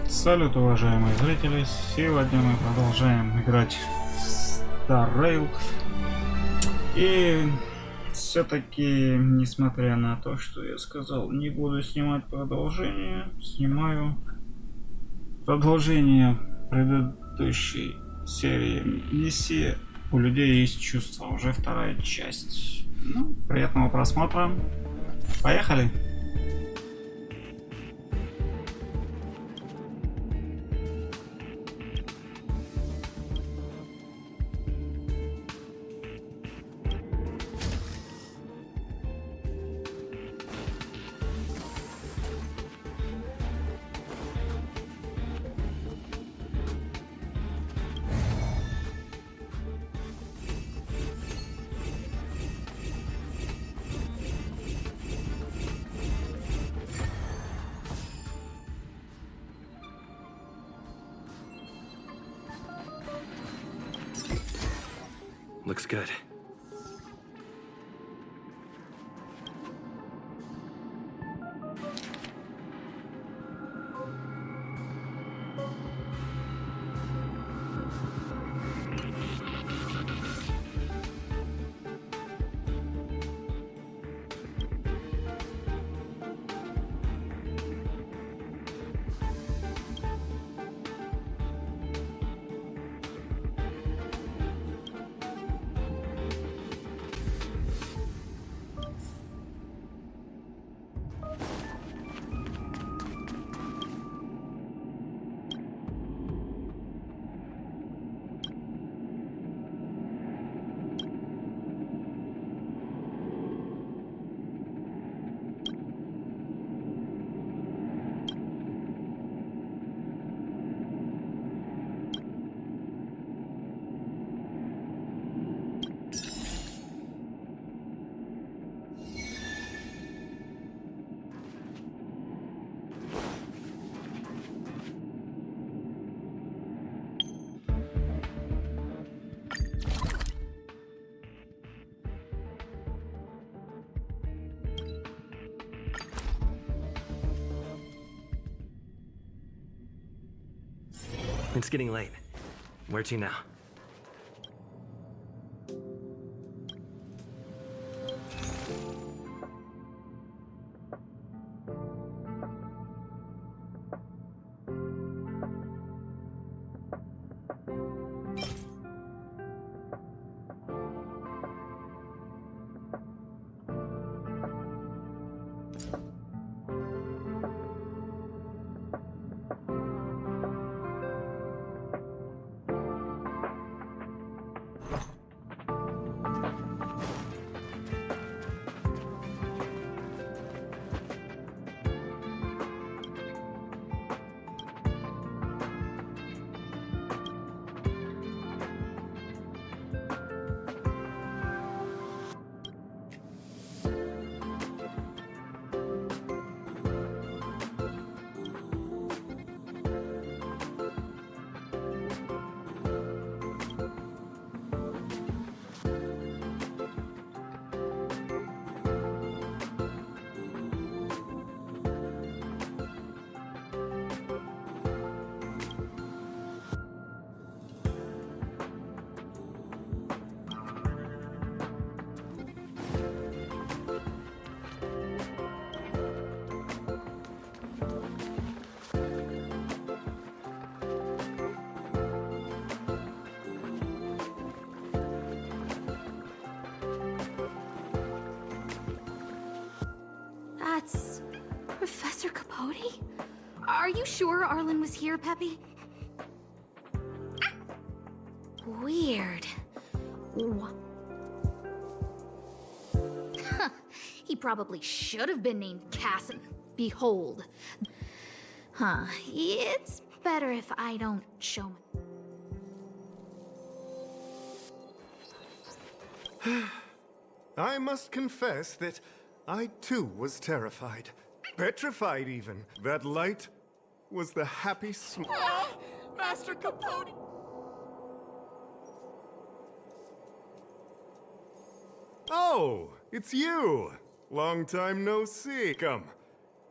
Салют, уважаемые зрители! Сегодня мы продолжаем играть в Star Rail. И все-таки, несмотря на то, что я сказал, не буду снимать продолжение, снимаю продолжение предыдущей серии миссии «У людей есть чувства», уже вторая часть. Ну, приятного просмотра. Поехали! Looks good. It's getting late. Where to now? That's Professor Capote? Are you sure Arlen was here, Peppy? Weird. He probably should have been named Casson. Behold. Huh. It's better if I don't show I must confess that I too was terrified. Petrified even. That light was the happy Master Capote! Oh, it's you! Long time no see. Come,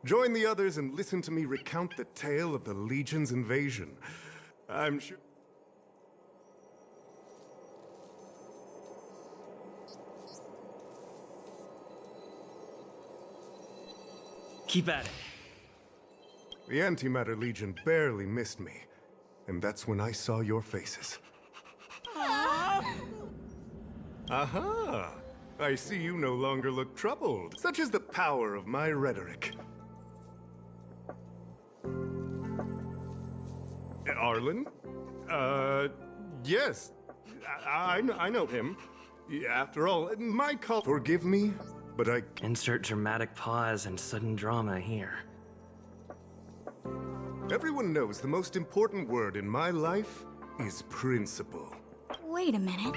Join the others and listen to me recount the tale of the Legion's invasion. I'm sure... Keep at it. The Antimatter Legion barely missed me, and that's when I saw your faces. Aha! I see you no longer look troubled. Such is the power of my rhetoric. Arlen? Yes. I know him. After all, my call... Forgive me, but I... Insert dramatic pause and sudden drama here. Everyone knows the most important word in my life is principle. Wait a minute.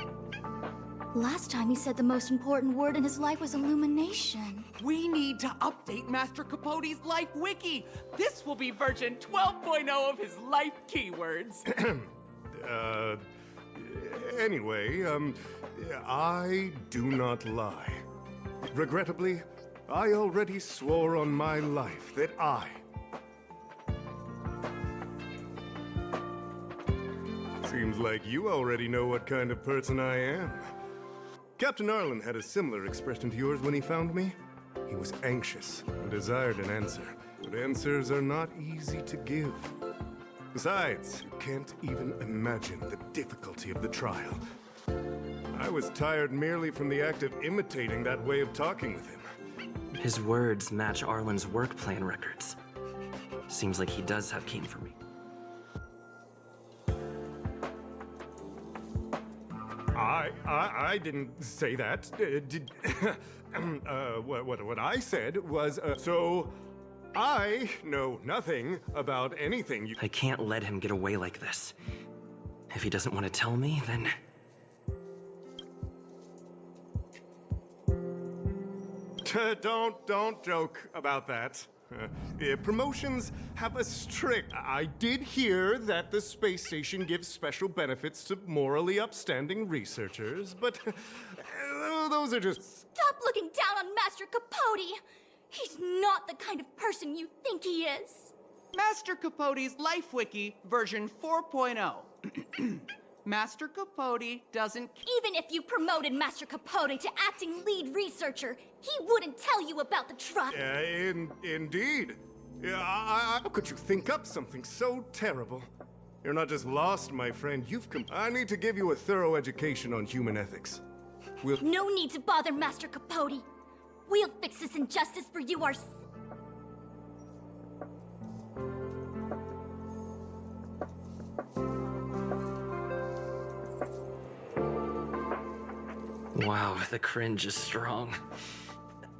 Last time he said the most important word in his life was illumination. We need to update Master Capote's life wiki. This will be version 12.0 of his life keywords. Anyway, I do not lie. Regrettably, I already swore on my life that I... Seems like you already know what kind of person I am. Captain Arlen had a similar expression to yours when he found me. He was anxious and desired an answer, but answers are not easy to give. Besides, you can't even imagine the difficulty of the trial. I was tired merely from the act of imitating that way of talking with him. His words match Arlen's work plan records. Seems like he does have game for me. I didn't say that. What I said was, so I know nothing about anything you... I can't let him get away like this. If he doesn't want to tell me, then... Don't joke about that. Promotions have a strict... I did hear that the space station gives special benefits to morally upstanding researchers, but those are just... Stop looking down on Master Capote! He's not the kind of person you think he is. Master Capote's life wiki version 4.0. Master Capote doesn't... Even if you promoted Master Capote to acting lead researcher, he wouldn't tell you about the trial. Indeed. How could you think up something so terrible? You're not just lost, my friend. I need to give you a thorough education on human ethics. No need to bother Master Capote. We'll fix this injustice for you ourselves. Wow, the cringe is strong.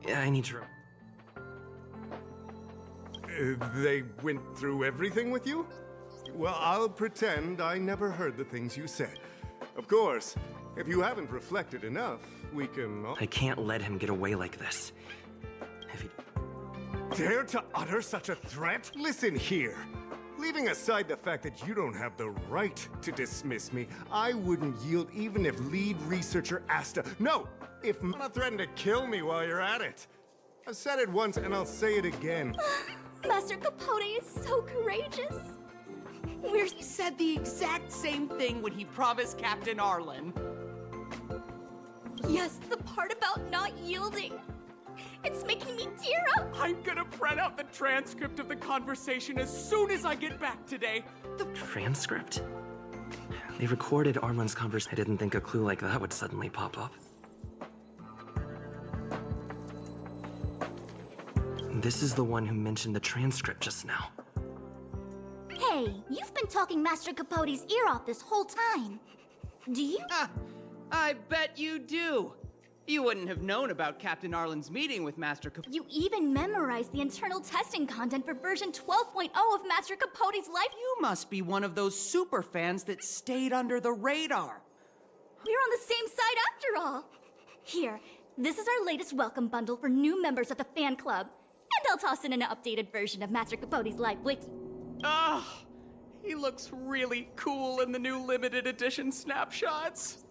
I need to... They went through everything with you? Well, I'll pretend I never heard the things you said. Of course, if you haven't reflected enough, we can... I can't let him get away like this. If he... Dare to utter such a threat? Listen here. Leaving aside the fact that you don't have the right to dismiss me, I wouldn't yield even if lead researcher Asta... No! If Mana threatened to kill me while you're at it. I've said it once and I'll say it again. Master Capote is so courageous. He said the exact same thing when he promised Captain Arlen. Yes, the part about not yielding. It's making me tear up. I'm gonna print out the transcript of the conversation as soon as I get back today. Transcript? They recorded Arlen's conversation. I didn't think a clue like that would suddenly pop up. This is the one who mentioned the transcript just now. Hey, you've been talking Master Capote's ear off this whole time. Do you? I bet you do. You wouldn't have known about Captain Arlen's meeting with Master Capote. You even memorized the internal testing content for version 12.0 of Master Capote's life. You must be one of those super fans that stayed under the radar. We're on the same side after all. Here, this is our latest welcome bundle for new members of the fan club. And I'll toss in an updated version of Master Capote's live wiki. He looks really cool in the new limited edition snapshots.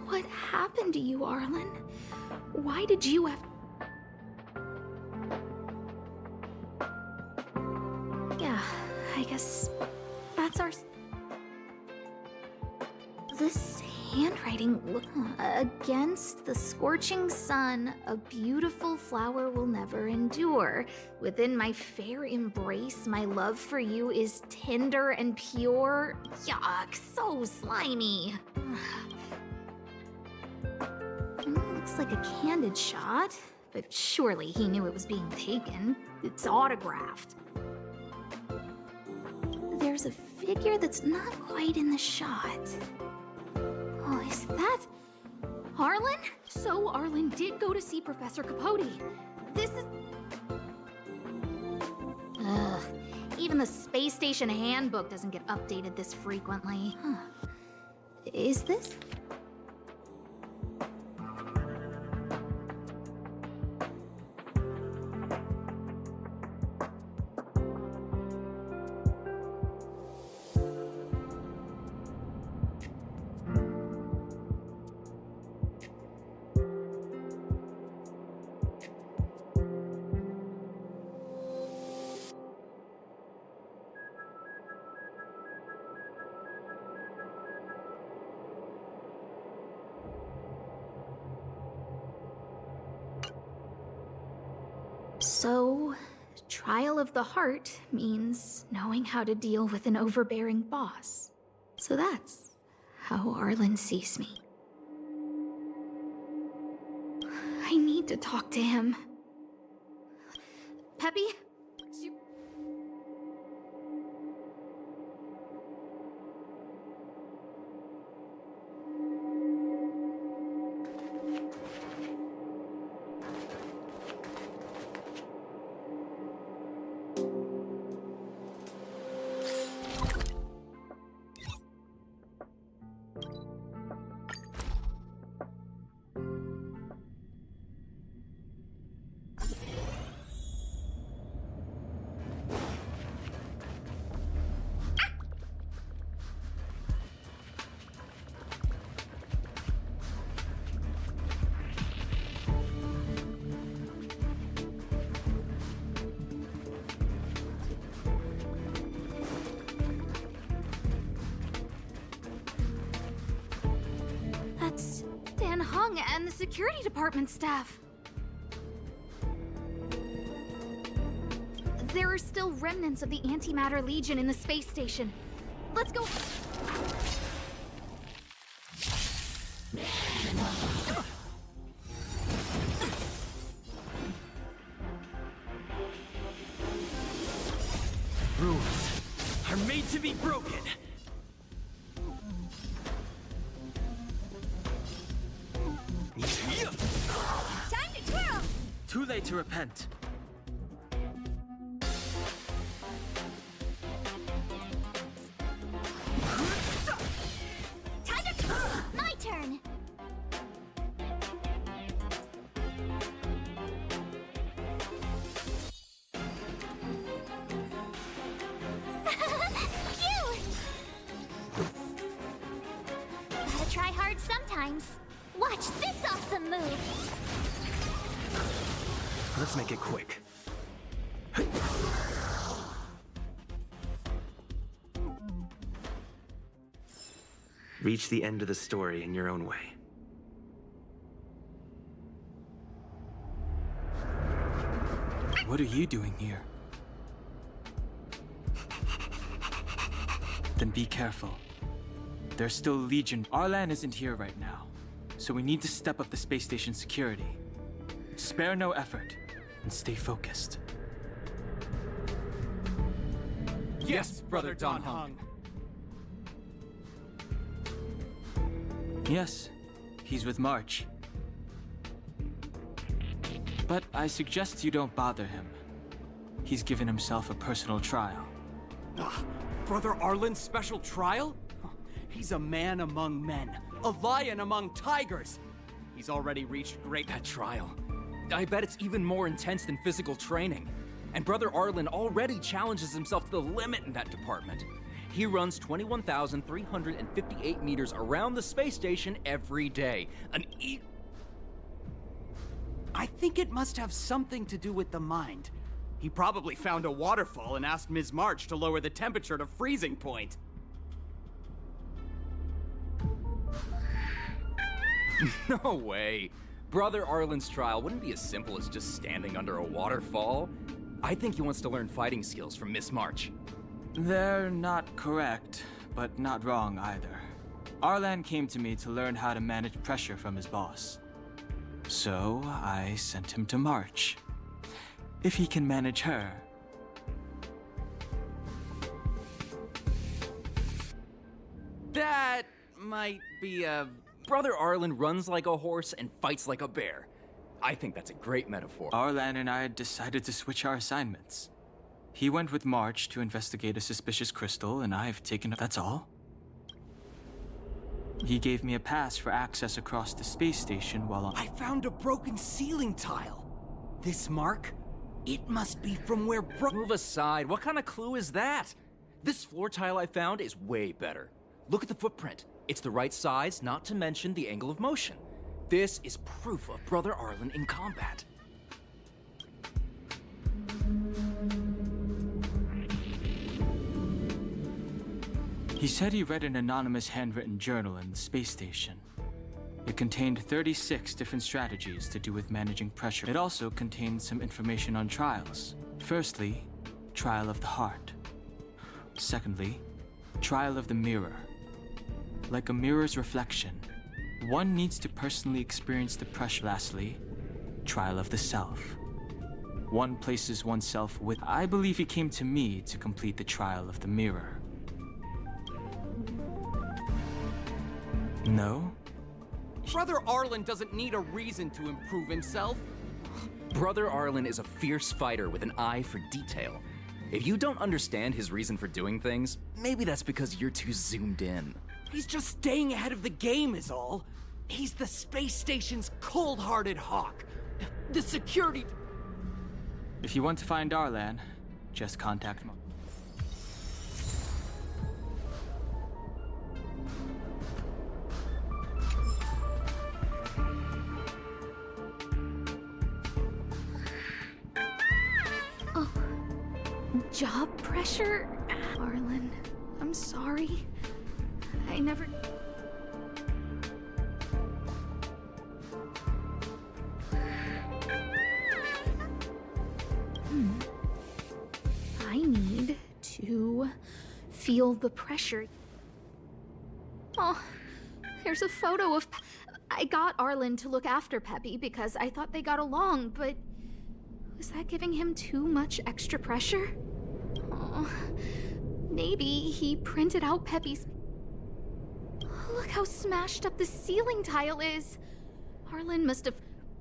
What happened to you, Arlen? Why did you have... Yeah, I guess that's our... This handwriting, look, against the scorching sun, a beautiful flower will never endure. Within my fair embrace, my love for you is tender and pure. Yuck, so slimy. Looks like a candid shot, but surely he knew it was being taken. It's autographed. There's a figure that's not quite in the shot. Oh, is that... Arlen? So Arlen did go to see Professor Capote. This is... Ugh. Even the space station handbook doesn't get updated this frequently. Huh. Is this... So, trial of the heart means knowing how to deal with an overbearing boss. So that's how Arlen sees me. I need to talk to him. Peppy? And the security department staff. There are still remnants of the Antimatter Legion in the space station. Let's go. Rules are made to be broken. Time to twirl! Too late to repent. Time to twirl! My turn! Cute! Gotta try hard sometimes. Watch this awesome move! Let's make it quick. Reach the end of the story in your own way. What are you doing here? Then be careful. There's still Legion. Arlan isn't here right now, so we need to step up the space station security. Spare no effort, and stay focused. Yes, Brother Don Hung. Yes, he's with March. But I suggest you don't bother him. He's given himself a personal trial. Brother Arlen's special trial? He's a man among men, a lion among tigers. He's already reached That trial. I bet it's even more intense than physical training. And Brother Arlen already challenges himself to the limit in that department. He runs 21,358 meters around the space station every day. I think it must have something to do with the mind. He probably found a waterfall and asked Ms. March to lower the temperature to freezing point. No way. Brother Arlen's trial wouldn't be as simple as just standing under a waterfall. I think he wants to learn fighting skills from Miss March. They're not correct, but not wrong either. Arlan came to me to learn how to manage pressure from his boss. So I sent him to March. If he can manage her. That might be Brother Arlen runs like a horse and fights like a bear. I think that's a great metaphor. Arlan and I decided to switch our assignments. He went with March to investigate a suspicious crystal, and I've taken up. That's all. He gave me a pass for access across the space station while on. I found a broken ceiling tile. This mark? It must be from where Move aside. What kind of clue is that? This floor tile I found is way better. Look at the footprint. It's the right size, not to mention the angle of motion. This is proof of Brother Arlen in combat. He said he read an anonymous handwritten journal in the space station. It contained 36 different strategies to do with managing pressure. It also contained some information on trials. Firstly, trial of the heart. Secondly, trial of the mirror. Like a mirror's reflection, one needs to personally experience the pressure. Lastly, trial of the self. One places oneself with. I believe he came to me to complete the trial of the mirror. No? Brother Arlen doesn't need a reason to improve himself. Brother Arlen is a fierce fighter with an eye for detail. If you don't understand his reason for doing things, maybe that's because you're too zoomed in. He's just staying ahead of the game is all. He's the space station's cold-hearted hawk. The security... If you want to find Arlan, just contact me. Job pressure? Arlen, I'm sorry. I never... I need to feel the pressure. Oh, there's a photo of... I got Arlen to look after Peppy because I thought they got along, but... was that giving him too much extra pressure? Oh, maybe he printed out Peppy's... Look how smashed up the ceiling tile is. Arlen must have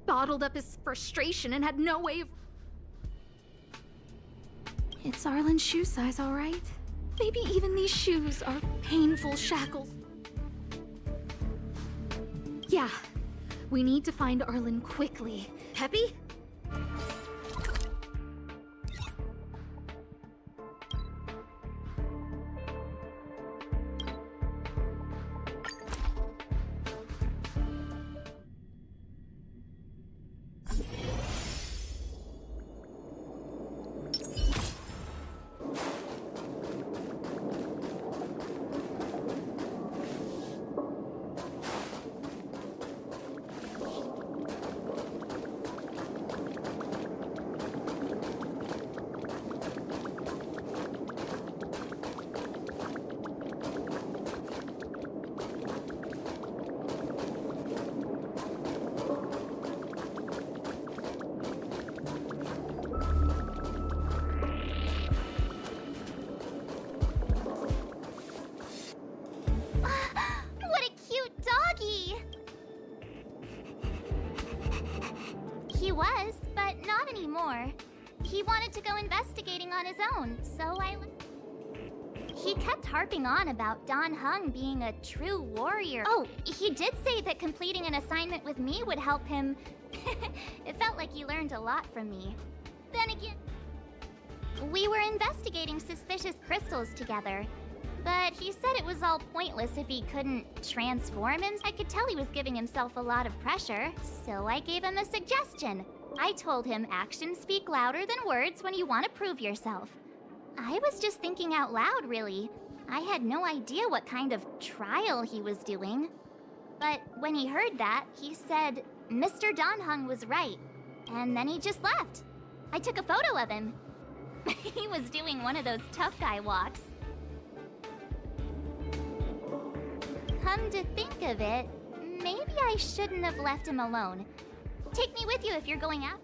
bottled up his frustration and had no way of... It's Arlen's shoe size, all right? Maybe even these shoes are painful shackles. Yeah, we need to find Arlen quickly. Peppy? was, but not anymore. He wanted to go investigating on his own, so He kept harping on about Don Hung being a true warrior. Oh, he did say that completing an assignment with me would help him. It felt like he learned a lot from me. Then again, we were investigating suspicious crystals together. But he said it was all pointless if he couldn't transform him. I could tell he was giving himself a lot of pressure, so I gave him a suggestion. I told him actions speak louder than words when you want to prove yourself. I was just thinking out loud, really. I had no idea what kind of trial he was doing. But when he heard that, he said Mr. Don Hung was right. And then he just left. I took a photo of him. He was doing one of those tough guy walks. Come to think of it, maybe I shouldn't have left him alone. Take me with you if you're going out.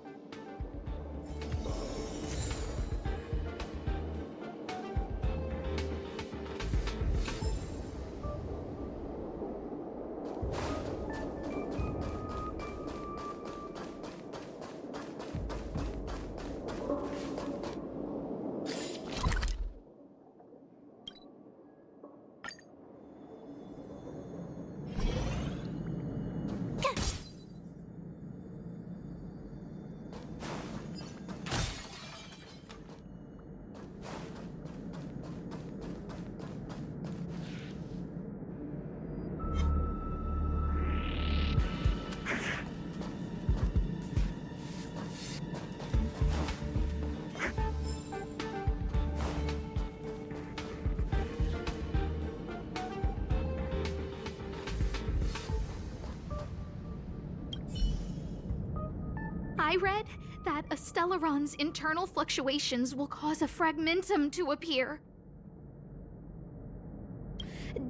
I read that a Stellaron's internal fluctuations will cause a fragmentum to appear.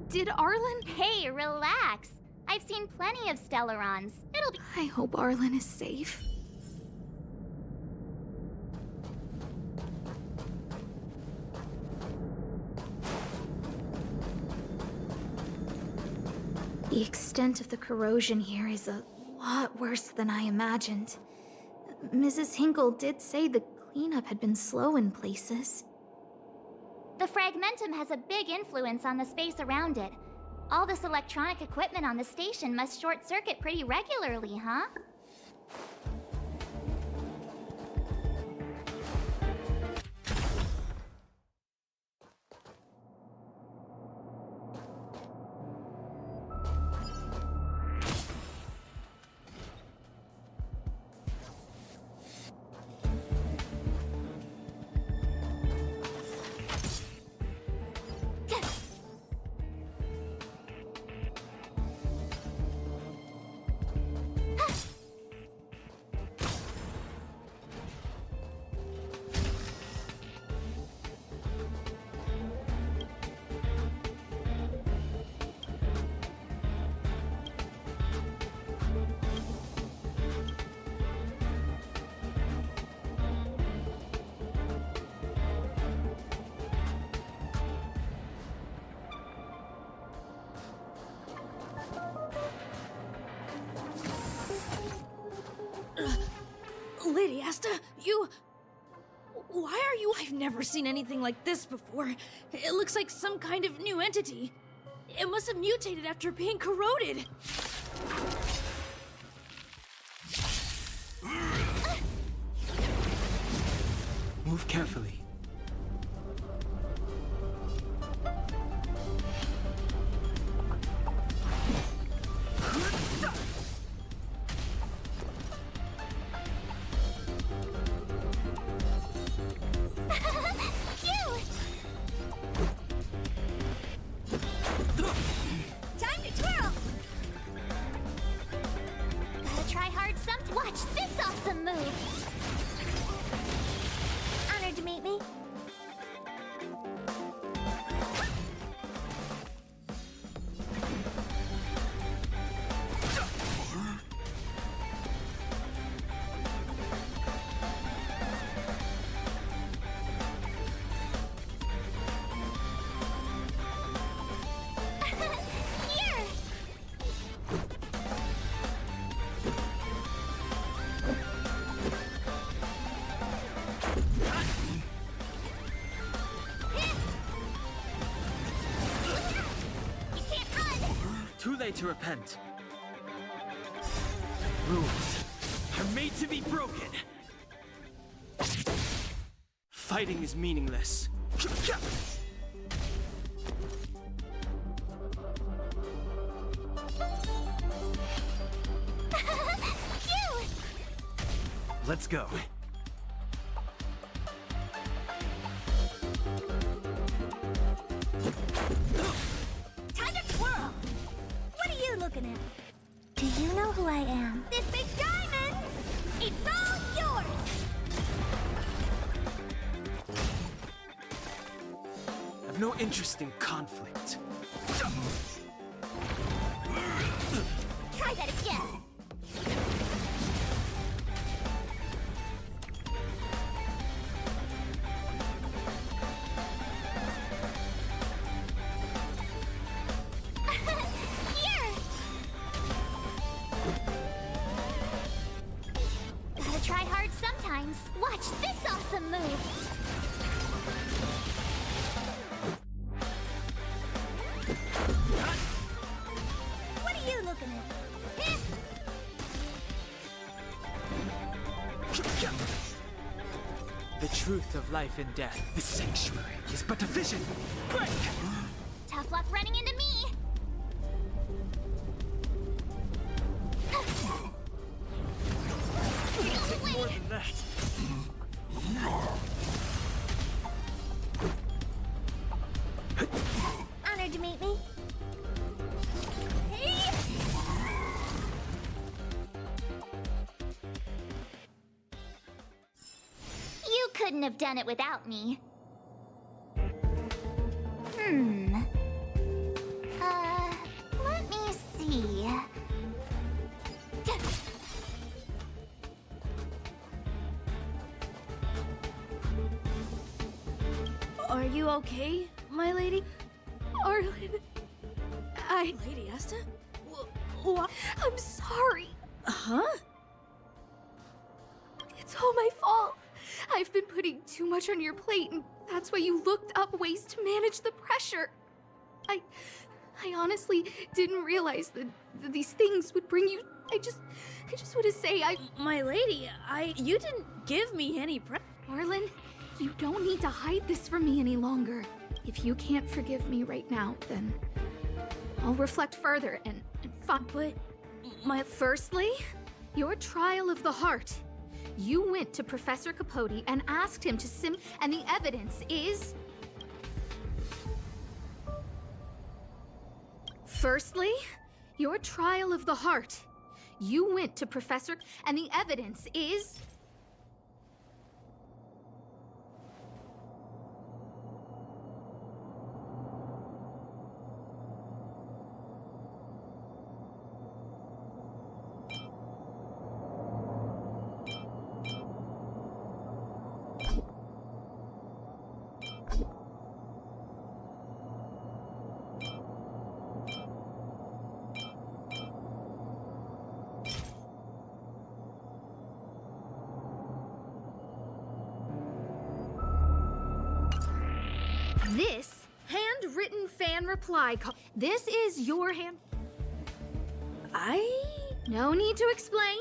Did Arlen? Hey, relax. I've seen plenty of Stellarons. It'll be... I hope Arlen is safe. The extent of the corrosion here is a lot worse than I imagined. Mrs. Hinkle did say the cleanup had been slow in places. The fragmentum has a big influence on the space around it. All this electronic equipment on the station must short-circuit pretty regularly, huh? Lady Asta, you... Why are you... I've never seen anything like this before. It looks like some kind of new entity. It must have mutated after being corroded. Move carefully. Watch this awesome move! Honored to meet me. too late to repent. Rules are made to be broken. Fighting is meaningless. Phew! Let's go. Time to twirl! What are you looking at? Do you know who I am? This big diamond! It's all yours! I've no interest in conflict. Try that again! Here! Gotta try hard sometimes. Watch this awesome move! What are you looking at? Eh, The truth of life and death. The sanctuary is but a vision. Break! Tough luck running into me! More than that. Honored to meet me. Hey! You couldn't have done it without me. Let me see. Are you okay, my lady? Arlen, Lady Asta? What? I'm sorry. Huh? It's all my fault. I've been putting too much on your plate, and that's why you looked up ways to manage the pressure. I honestly didn't realize that these things would bring you. I just want to say My lady, you didn't give me any Arlen, you don't need to hide this from me any longer. If you can't forgive me right now, then I'll reflect further and find. But Firstly, your trial of the heart. You went to Professor Capote and asked him to and the evidence is. Firstly, your trial of the heart. You went to Professor and the evidence is. This handwritten fan reply call. This is your hand. No need to explain.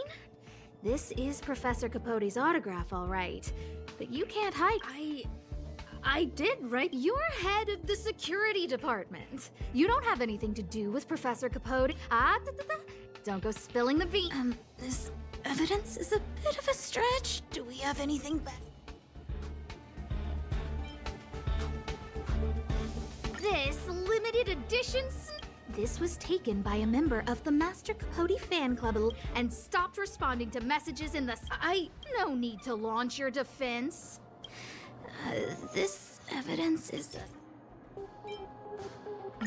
This is Professor Capote's autograph, all right. But you can't hide. I did write. You're head of the security department. You don't have anything to do with Professor Capote. Don't go spilling the beans. This evidence is a bit of a stretch. Do we have anything better? This limited edition. This was taken by a member of the Master Capote fan club and stopped responding to messages in the. No need to launch your defense. This evidence is.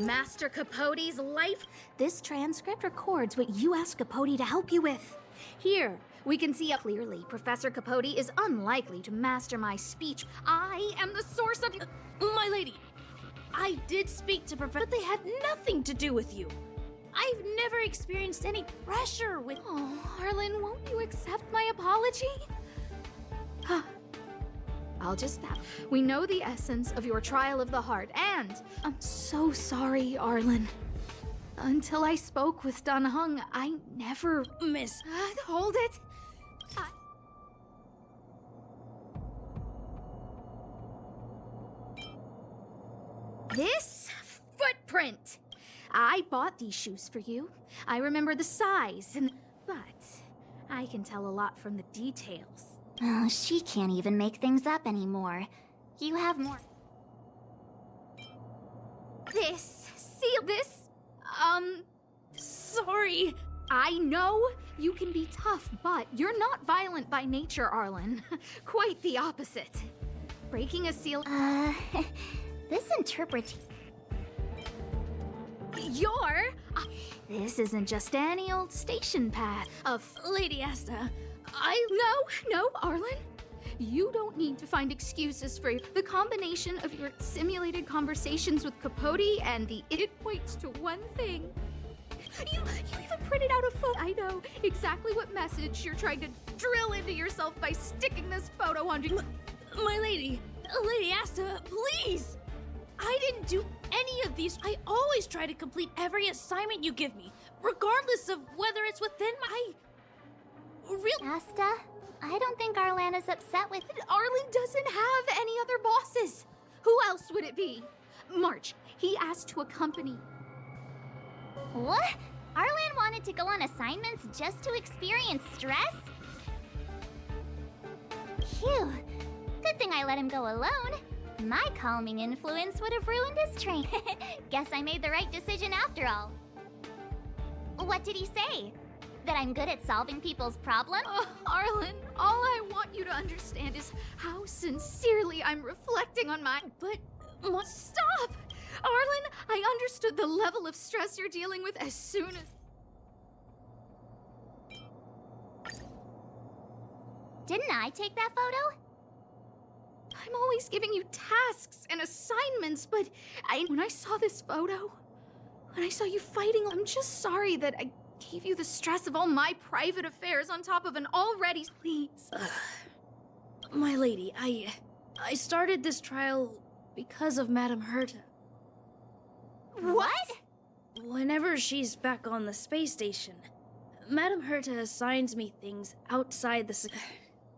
Master Capote's life. This transcript records what you asked Capote to help you with. Here, we can see clearly Professor Capote is unlikely to master my speech. I am the source of. My lady, I did speak to Professor, but they had nothing to do with you. I've never experienced any pressure with. Oh, Arlen, won't you accept my apology? I'll just stop. We know the essence of your trial of the heart, and I'm so sorry, Arlen. Until I spoke with Dan Heng, I never... Miss. Hold it! This footprint! I bought these shoes for you. I remember the size, but I can tell a lot from the details. Oh, she can't even make things up anymore. You have more. This, Sorry. I know you can be tough, but you're not violent by nature, Arlen. Quite the opposite. Breaking a seal... This interpretation... This isn't just any old station path of... Lady Asta, No, Arlen. You don't need to find excuses for the combination of your simulated conversations with Capote and it points to one thing. You even printed out a photo. I know exactly what message you're trying to drill into yourself by sticking this photo onto... My lady. Lady Asta, please! I didn't do any of these. I always try to complete every assignment you give me, regardless of whether it's within my... Asta, I don't think Arlan is upset with... Arlen doesn't have any other bosses. Who else would it be? March, he asked to accompany... What? Arlan wanted to go on assignments just to experience stress? Phew. Good thing I let him go alone. My calming influence would have ruined his train. Guess I made the right decision after all. What did he say? That I'm good at solving people's problems? Oh, Arlen, all I want you to understand is how sincerely I'm reflecting on my... But... Stop! Arlen, I understood the level of stress you're dealing with as soon as... Didn't I take that photo? I'm always giving you tasks and assignments, but when I saw this photo, when I saw you fighting, I'm just sorry that I gave you the stress of all my private affairs on top of an already... Please. My lady, I started this trial because of Madame Herta. What? Whenever she's back on the space station, Madame Herta assigns me things outside the...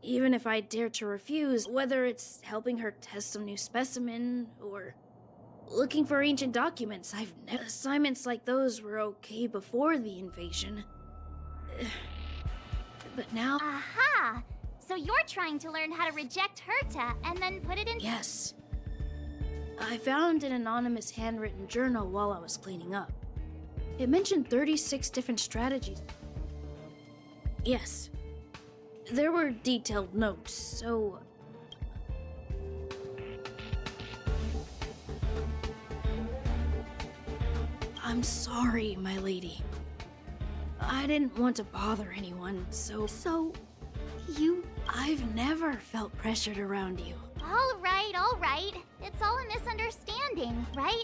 Even if I dare to refuse, whether it's helping her test some new specimen, or looking for ancient documents, assignments like those were okay before the invasion. But now... Aha! So you're trying to learn how to reject Herta and then put it in... Yes. I found an anonymous handwritten journal while I was cleaning up. It mentioned 36 different strategies. Yes. There were detailed notes, so... I'm sorry, my lady. I didn't want to bother anyone, so... I've never felt pressured around you. All right. It's all a misunderstanding, right?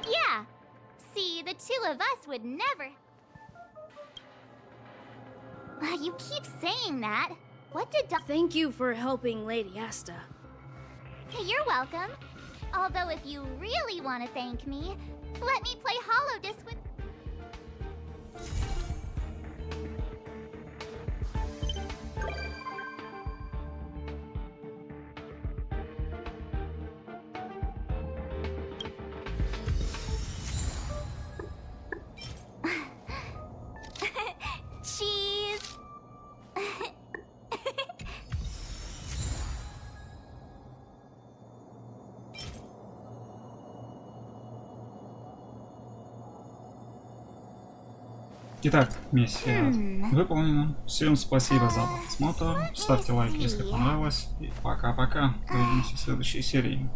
Yeah. See, the two of us would never... You keep saying that. What did Thank you for helping Lady Asta. You're welcome. Although if you really want to thank me, let me play Hollow Disc with... Cheese! Итак, миссия выполнена. Всем спасибо за просмотр. Ставьте лайк, если понравилось. И пока-пока. Увидимся в следующей серии.